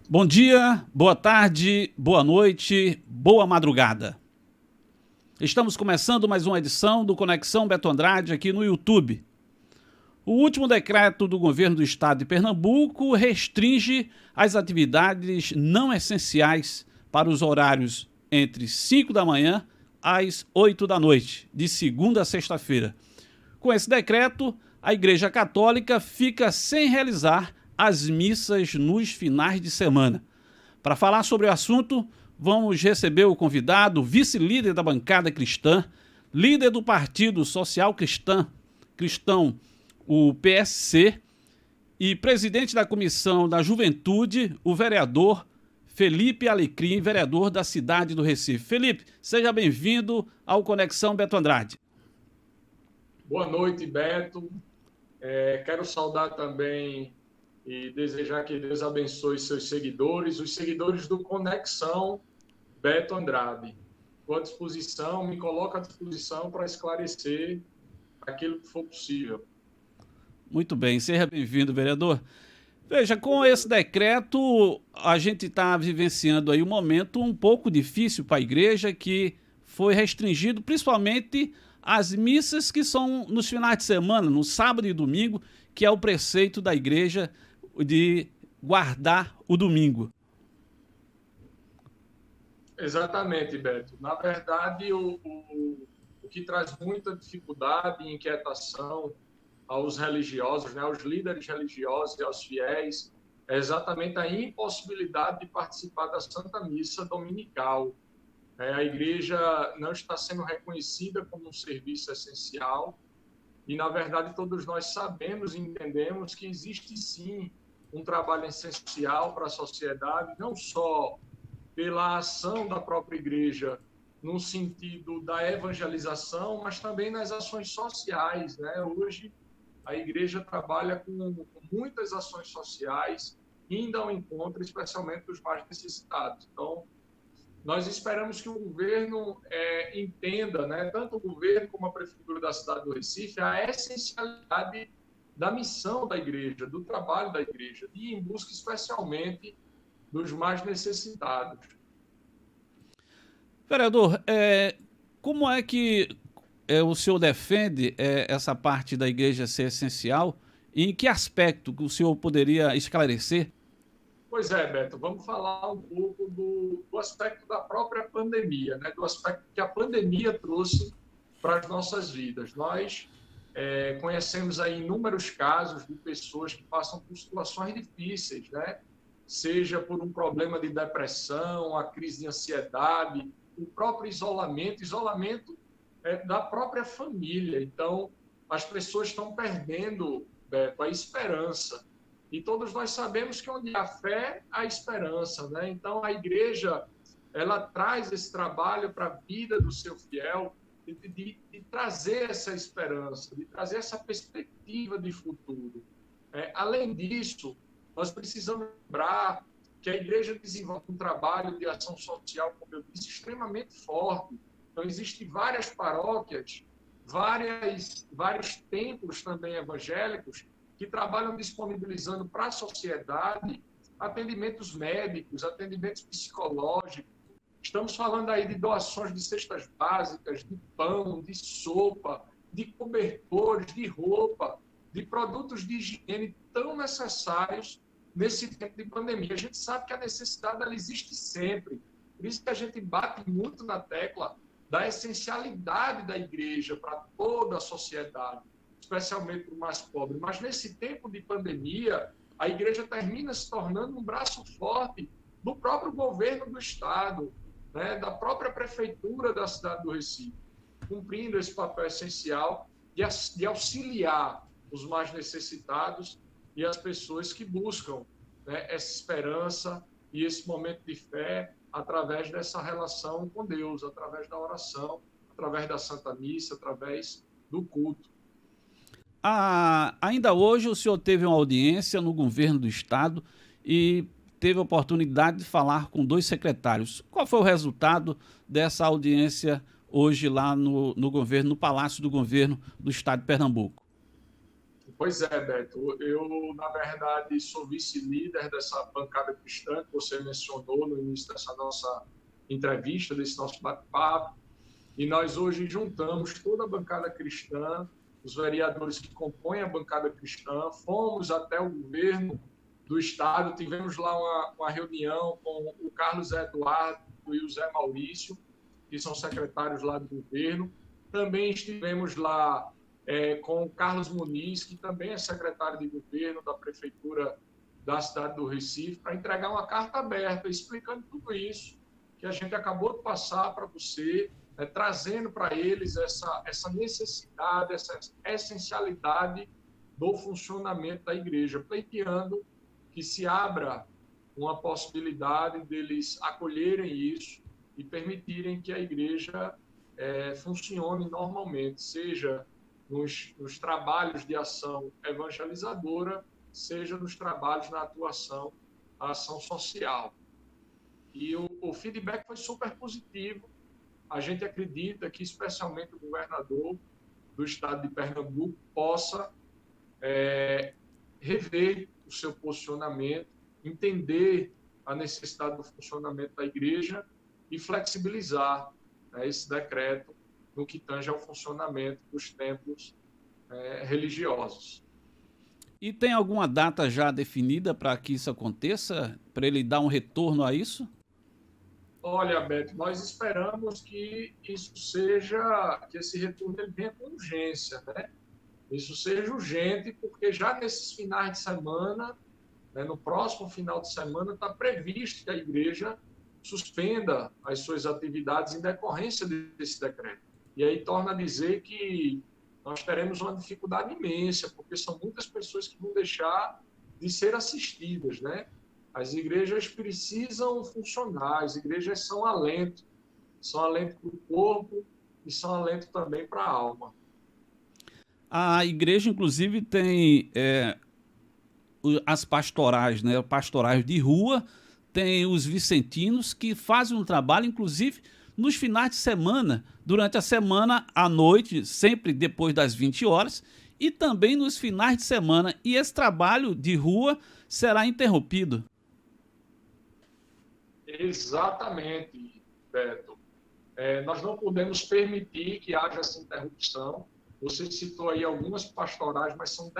Bom dia, boa tarde, boa noite, boa madrugada. Estamos começando mais uma edição do Conexão Beto Andrade aqui no YouTube. O último decreto do governo do estado de Pernambuco restringe as atividades não essenciais para os horários entre 5 da manhã às 8 da noite, de segunda a sexta-feira. Com esse decreto, a Igreja Católica fica sem realizar as missas nos finais de semana. Para falar sobre o assunto, vamos receber o convidado, vice-líder da bancada cristã, líder do Partido Social Cristão, o PSC, e presidente da Comissão da Juventude, o vereador Felipe Alecrim, vereador da cidade do Recife. Felipe, seja bem-vindo ao Conexão Beto Andrade. Boa noite, Beto. Quero saudar também e desejar que Deus abençoe seus seguidores, os seguidores do Conexão Beto Andrade. Estou à disposição, me coloco à disposição para esclarecer aquilo que for possível. Muito bem, seja bem-vindo, vereador. Veja, com esse decreto, a gente está vivenciando aí um momento um pouco difícil para a igreja, que foi restringido principalmente as missas que são nos finais de semana, no sábado e domingo, que é o preceito da igreja de guardar o domingo. Exatamente, Beto. Na verdade, o que traz muita dificuldade e inquietação aos religiosos, né, aos líderes religiosos e aos fiéis, é exatamente a impossibilidade de participar da Santa Missa Dominical. A igreja não está sendo reconhecida como um serviço essencial e, na verdade, todos nós sabemos e entendemos que existe, sim, um trabalho essencial para a sociedade, não só pela ação da própria igreja no sentido da evangelização, mas também nas ações sociais, né? Hoje, a igreja trabalha com muitas ações sociais, indo ao encontro, especialmente dos mais necessitados. Então, nós esperamos que o governo entenda, né, tanto o governo como a Prefeitura da cidade do Recife, a essencialidade da missão da igreja, do trabalho da igreja, de ir em busca especialmente dos mais necessitados. Vereador, como é que o senhor defende essa parte da igreja ser essencial e em que aspecto que o senhor poderia esclarecer? Pois é, Beto, vamos falar um pouco do aspecto da própria pandemia, né? Do aspecto que a pandemia trouxe para as nossas vidas. Nós conhecemos aí inúmeros casos de pessoas que passam por situações difíceis, né? Seja por um problema de depressão, a crise de ansiedade, o próprio isolamento da própria família. Então, as pessoas estão perdendo, Beto, a esperança. E todos nós sabemos que onde há fé, há esperança, né? Então, a igreja, ela traz esse trabalho para a vida do seu fiel, de trazer essa esperança, de trazer essa perspectiva de futuro. Além disso, nós precisamos lembrar que a igreja desenvolve um trabalho de ação social, como eu disse, extremamente forte. Então, existem várias paróquias, vários templos também evangélicos que trabalham disponibilizando para a sociedade atendimentos médicos, atendimentos psicológicos. Estamos falando aí de doações de cestas básicas, de pão, de sopa, de cobertores, de roupa, de produtos de higiene tão necessários nesse tempo de pandemia. A gente sabe que a necessidade ela existe sempre. Por isso que a gente bate muito na tecla da essencialidade da igreja para toda a sociedade, especialmente para o mais pobre. Mas nesse tempo de pandemia, a igreja termina se tornando um braço forte do próprio governo do estado, né, da própria prefeitura da cidade do Recife, cumprindo esse papel essencial de auxiliar os mais necessitados e as pessoas que buscam, né, essa esperança e esse momento de fé através dessa relação com Deus, através da oração, através da Santa Missa, através do culto. Ainda hoje o senhor teve uma audiência no governo do estado e teve a oportunidade de falar com 2 secretários. Qual foi o resultado dessa audiência hoje lá no governo, no Palácio do Governo do Estado de Pernambuco? Pois é, Beto. Eu, na verdade, sou vice-líder dessa bancada cristã que você mencionou no início dessa nossa entrevista, desse nosso bate-papo. E nós hoje juntamos toda a bancada cristã, os vereadores que compõem a bancada cristã, fomos até o governo do Estado, tivemos lá uma reunião com o Carlos Eduardo e o Zé Maurício, que são secretários lá do governo. Também estivemos lá com o Carlos Muniz, que também é secretário de governo da Prefeitura da cidade do Recife, para entregar uma carta aberta explicando tudo isso que a gente acabou de passar para você, trazendo para eles essa necessidade, essa essencialidade do funcionamento da igreja, pleiteando que se abra uma possibilidade deles acolherem isso e permitirem que a igreja funcione normalmente, seja nos trabalhos de ação evangelizadora, seja nos trabalhos na atuação, a ação social. E o feedback foi super positivo. A gente acredita que, especialmente, o governador do estado de Pernambuco possa rever o seu posicionamento, entender a necessidade do funcionamento da igreja e flexibilizar esse decreto no que tange ao funcionamento dos templos religiosos. E tem alguma data já definida para que isso aconteça, para ele dar um retorno a isso? Olha, Beto, nós esperamos que isso que esse retorno ele venha com urgência, né? Isso seja urgente, porque já nesses finais de semana, no próximo final de semana, está previsto que a igreja suspenda as suas atividades em decorrência desse decreto. E aí torna a dizer que nós teremos uma dificuldade imensa, porque são muitas pessoas que vão deixar de ser assistidas, né? As igrejas precisam funcionar, as igrejas são alento para o corpo e são alento também para a alma. A igreja, inclusive, tem as pastorais, né? Pastorais de rua, tem os vicentinos que fazem um trabalho, inclusive, nos finais de semana, durante a semana, à noite, sempre depois das 20 horas, e também nos finais de semana. E esse trabalho de rua será interrompido. Exatamente, Beto. Nós não podemos permitir que haja essa interrupção. Você citou aí algumas pastorais, mas são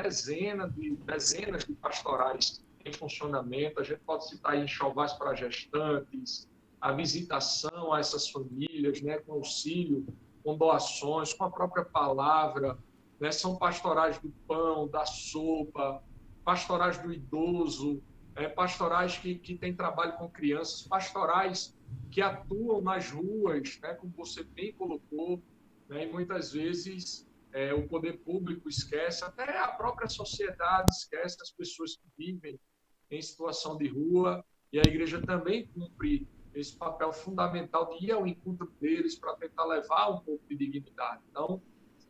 dezenas de pastorais em funcionamento. A gente pode citar aí enxovais para gestantes, a visitação a essas famílias, né, com auxílio, com doações, com a própria palavra. Né, são pastorais do pão, da sopa, pastorais do idoso, pastorais que têm trabalho com crianças, pastorais que atuam nas ruas, né, como você bem colocou, né, e muitas vezes o poder público esquece, até a própria sociedade esquece as pessoas que vivem em situação de rua, e a igreja também cumpre esse papel fundamental de ir ao encontro deles para tentar levar um pouco de dignidade. Então,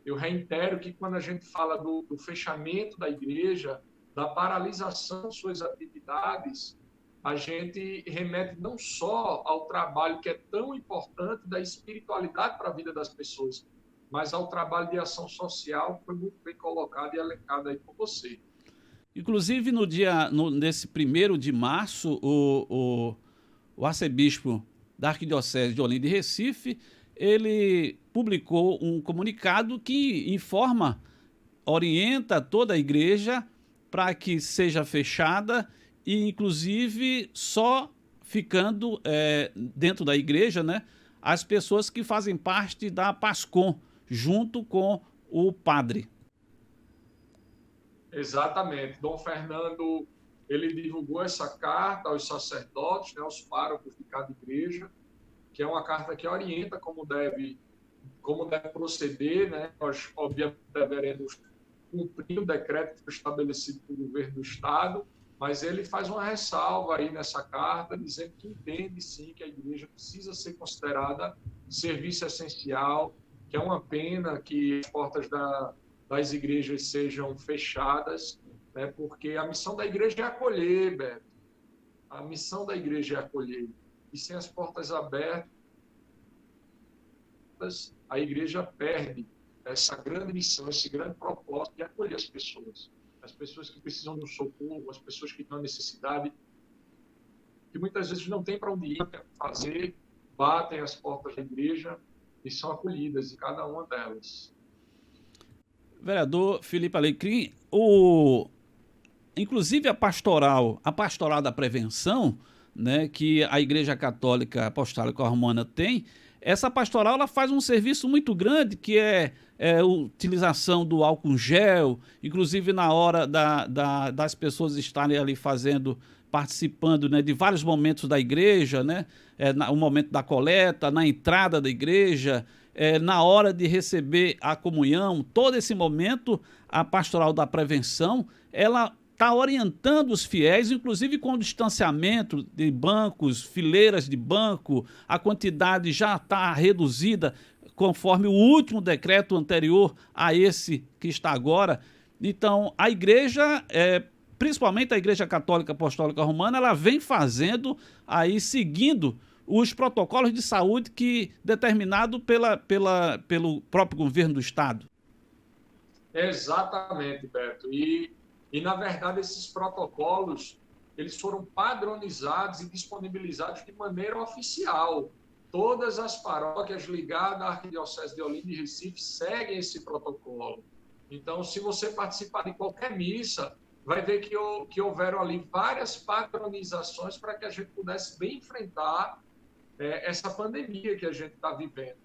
eu reitero que quando a gente fala do fechamento da igreja, da paralisação de suas atividades, a gente remete não só ao trabalho que é tão importante da espiritualidade para a vida das pessoas, mas ao trabalho de ação social que foi muito bem colocado e elencado aí por você. Inclusive, nesse 1º de março, o arcebispo da Arquidiocese de Olinda e Recife, ele publicou um comunicado que informa, orienta toda a igreja para que seja fechada e, inclusive, só ficando dentro da igreja, né, as pessoas que fazem parte da PASCOM, junto com o padre. Exatamente. Dom Fernando, ele divulgou essa carta aos sacerdotes, né, aos párocos de cada igreja, que é uma carta que orienta como deve proceder, né? Nós, obviamente, deveremos cumprir o decreto que foi estabelecido pelo governo do Estado, mas ele faz uma ressalva aí nessa carta, dizendo que entende, sim, que a igreja precisa ser considerada serviço essencial, que é uma pena que as portas das igrejas sejam fechadas, né? Porque a missão da igreja é acolher, Beto. A missão da igreja é acolher. E sem as portas abertas, a igreja perde essa grande missão, esse grande propósito de acolher as pessoas que precisam de um socorro, as pessoas que estão em necessidade, que muitas vezes não tem para onde ir fazer, batem as portas da igreja e são acolhidas em cada uma delas. Vereador Felipe Alecrim, inclusive a pastoral da prevenção, né, que a Igreja Católica Apostólica Romana tem, essa pastoral ela faz um serviço muito grande, que é a utilização do álcool gel, inclusive na hora das pessoas estarem ali participando, né, de vários momentos da igreja, né, o momento da coleta, na entrada da igreja, na hora de receber a comunhão, todo esse momento, a pastoral da prevenção, ela está orientando os fiéis, inclusive com o distanciamento de bancos, fileiras de banco, a quantidade já está reduzida conforme o último decreto anterior a esse que está agora. Então, a igreja, principalmente a Igreja Católica Apostólica Romana, ela vem fazendo aí, seguindo os protocolos de saúde determinado pelo próprio governo do Estado. Exatamente, Beto. E, na verdade, esses protocolos, eles foram padronizados e disponibilizados de maneira oficial. Todas as paróquias ligadas à Arquidiocese de Olinda e Recife seguem esse protocolo. Então, se você participar de qualquer missa, vai ver que houveram ali várias padronizações para que a gente pudesse bem enfrentar essa pandemia que a gente está vivendo.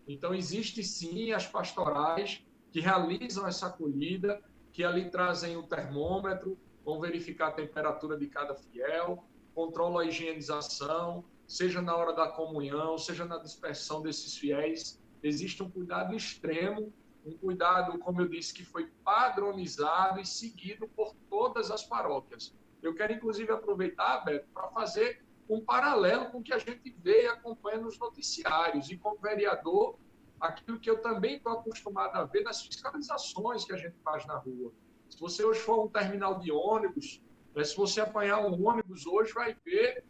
Então, existe sim as pastorais que realizam essa acolhida, que ali trazem o termômetro, vão verificar a temperatura de cada fiel, controlam a higienização, seja na hora da comunhão, seja na dispersão desses fiéis. Existe um cuidado extremo, um cuidado, como eu disse, que foi padronizado e seguido por todas as paróquias. Eu quero, inclusive, aproveitar, Beto, para fazer um paralelo com o que a gente vê e acompanha nos noticiários. E como vereador, aquilo que eu também estou acostumado a ver nas fiscalizações que a gente faz na rua. Se você hoje for a um terminal de ônibus, se você apanhar um ônibus hoje, vai ver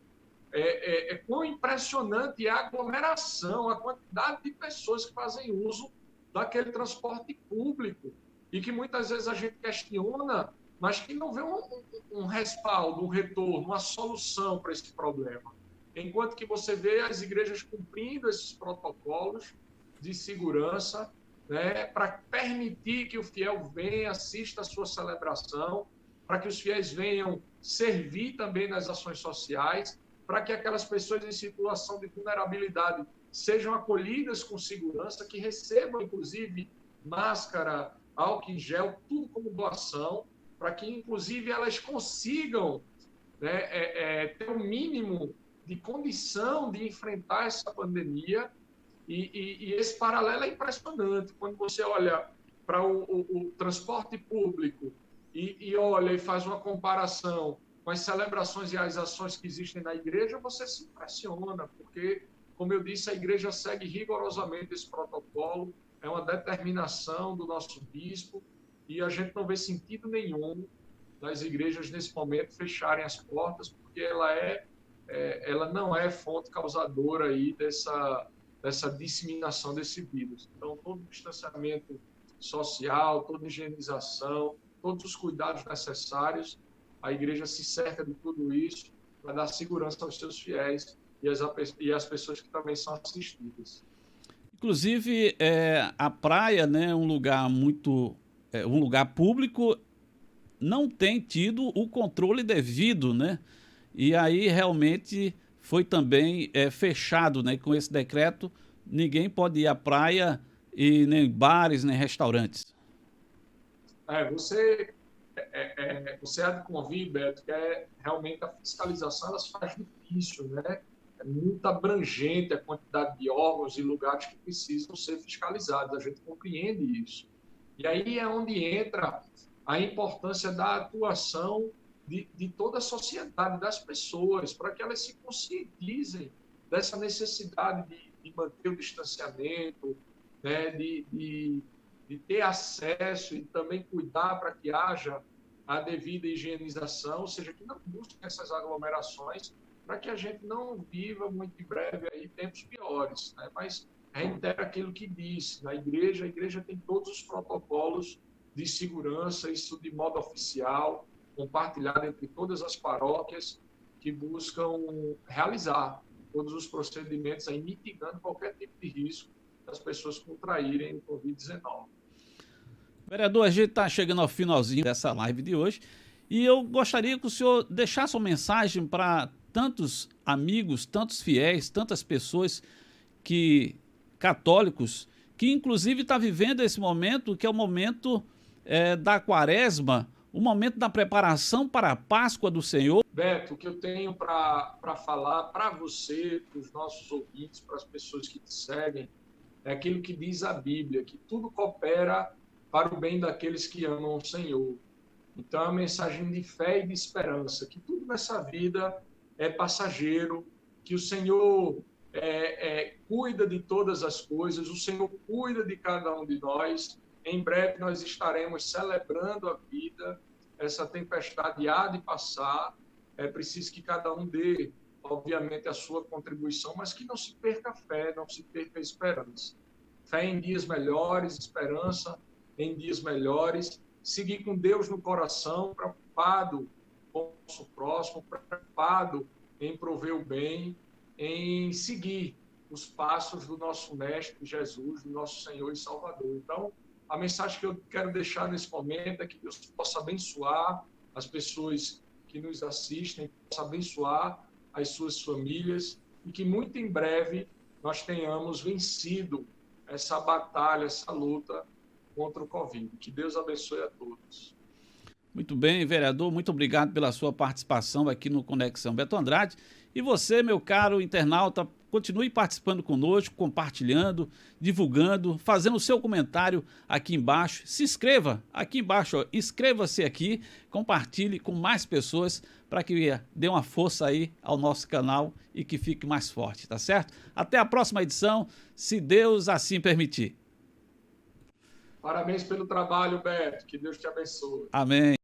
quão impressionante é a aglomeração, a quantidade de pessoas que fazem uso daquele transporte público e que muitas vezes a gente questiona, mas que não vê um respaldo, um retorno, uma solução para esse problema. Enquanto que você vê as igrejas cumprindo esses protocolos de segurança, né, para permitir que o fiel venha, assista a sua celebração, para que os fiéis venham servir também nas ações sociais, para que aquelas pessoas em situação de vulnerabilidade sejam acolhidas com segurança, que recebam, inclusive, máscara, álcool em gel, tudo como doação, para que, inclusive, elas consigam, né, ter o mínimo de condição de enfrentar essa pandemia. E esse paralelo é impressionante. Quando você olha para o transporte público e olha e faz uma comparação com as celebrações e as ações que existem na igreja, você se impressiona, porque, como eu disse, a igreja segue rigorosamente esse protocolo, é uma determinação do nosso bispo, e a gente não vê sentido nenhum das igrejas, nesse momento, fecharem as portas, porque ela não é fonte causadora aí dessa disseminação desse vírus. Então, todo o distanciamento social, toda a higienização, todos os cuidados necessários, a igreja se cerca de tudo isso para dar segurança aos seus fiéis e às pessoas que também são assistidas. Inclusive, a praia, né, um lugar um lugar público, não tem tido o controle devido, né? E aí realmente foi também fechado, né? Com esse decreto, ninguém pode ir à praia, e nem bares, nem restaurantes. Você há de convir, Beto, que realmente a fiscalização ela se faz difícil, né? É muito abrangente a quantidade de órgãos e lugares que precisam ser fiscalizados, a gente compreende isso. E aí é onde entra a importância da atuação de toda a sociedade, das pessoas, para que elas se conscientizem dessa necessidade de manter o distanciamento, né, de ter acesso e também cuidar para que haja a devida higienização, ou seja, que não busquem essas aglomerações, para que a gente não viva muito em breve aí tempos piores, né? Mas reitero aquilo que disse. A igreja tem todos os protocolos de segurança, isso de modo oficial, compartilhado entre todas as paróquias que buscam realizar todos os procedimentos aí, mitigando qualquer tipo de risco das pessoas contraírem o Covid-19. Vereador, a gente está chegando ao finalzinho dessa live de hoje e eu gostaria que o senhor deixasse uma mensagem para tantos amigos, tantos fiéis, tantas pessoas católicos, que inclusive está vivendo esse momento, que é o momento da Quaresma, o momento da preparação para a Páscoa do Senhor. Beto, o que eu tenho para falar para você, para os nossos ouvintes, para as pessoas que te seguem, é aquilo que diz a Bíblia, que tudo coopera para o bem daqueles que amam o Senhor. Então, é uma mensagem de fé e de esperança, que tudo nessa vida é passageiro, que o Senhor cuida de todas as coisas, o Senhor cuida de cada um de nós. Em breve nós estaremos celebrando a vida, essa tempestade há de passar, é preciso que cada um dê, obviamente, a sua contribuição, mas que não se perca a fé, não se perca a esperança. Fé em dias melhores, esperança em dias melhores, seguir com Deus no coração, preocupado com o nosso próximo, preocupado em prover o bem, em seguir os passos do nosso Mestre Jesus, do nosso Senhor e Salvador. Então, a mensagem que eu quero deixar nesse momento é que Deus possa abençoar as pessoas que nos assistem, possa abençoar as suas famílias e que muito em breve nós tenhamos vencido essa batalha, essa luta contra o Covid. Que Deus abençoe a todos. Muito bem, vereador, muito obrigado pela sua participação aqui no Conexão Beto Andrade. E você, meu caro internauta, continue participando conosco, compartilhando, divulgando, fazendo o seu comentário aqui embaixo. Se inscreva aqui embaixo, inscreva-se aqui, compartilhe com mais pessoas para que dê uma força aí ao nosso canal e que fique mais forte, tá certo? Até a próxima edição, se Deus assim permitir. Parabéns pelo trabalho, Beto. Que Deus te abençoe. Amém.